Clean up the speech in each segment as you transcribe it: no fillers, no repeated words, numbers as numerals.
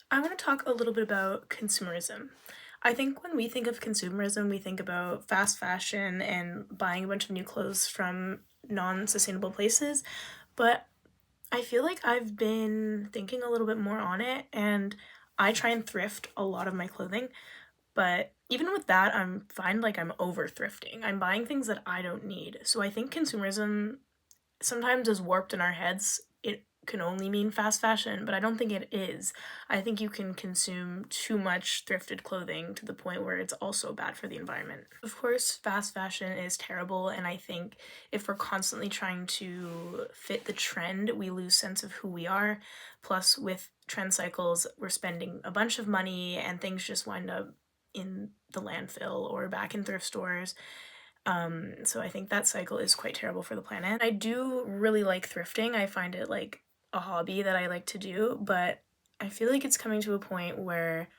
I want to talk a little bit about consumerism. I think when we think of consumerism, we think about fast fashion and buying a bunch of new clothes from non sustainable places. But I feel like I've been thinking a little bit more on it, and I try and thrift a lot of my clothing. But even with that, I'm over thrifting. I'm buying things that I don't need. So I think consumerism sometimes is warped in our heads. It can only mean fast fashion, but I don't think it is. I think you can consume too much thrifted clothing to the point where it's also bad for the environment. Of course, fast fashion is terrible, and I think if we're constantly trying to fit the trend, we lose sense of who we are. Plus, with trend cycles, we're spending a bunch of money and things just wind up in the landfill or back in thrift stores. So I think that cycle is quite terrible for the planet. I do really like thrifting. I find it like a hobby that I like to do, but I feel like it's coming to a point where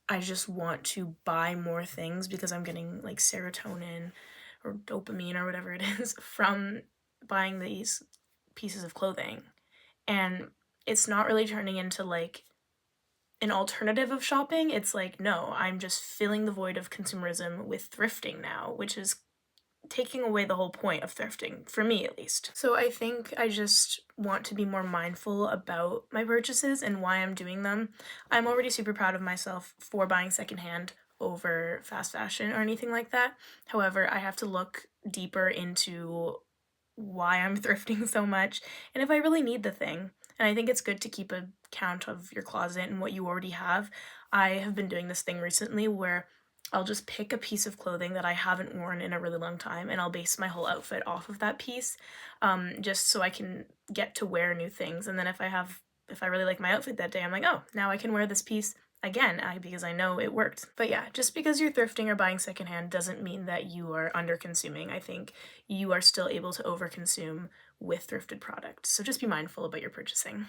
I just want to buy more things because I'm getting like serotonin or dopamine or whatever it is from buying these pieces of clothing. And it's not really turning into like an alternative of shopping. It's like, no, I'm just filling the void of consumerism with thrifting now, which is taking away the whole point of thrifting, for me at least. So I think I just want to be more mindful about my purchases and why I'm doing them. I'm already super proud of myself for buying secondhand over fast fashion or anything like that. However, I have to look deeper into why I'm thrifting so much and if I really need the thing. And I think it's good to keep a count of your closet and what you already have. I have been doing this thing recently where I'll just pick a piece of clothing that I haven't worn in a really long time and I'll base my whole outfit off of that piece, just so I can get to wear new things. And then if I really like my outfit that day, I'm like, oh, now I can wear this piece again because I know it worked. But yeah, just because you're thrifting or buying secondhand doesn't mean that you are under consuming. I think you are still able to overconsume with thrifted products. So just be mindful about your purchasing.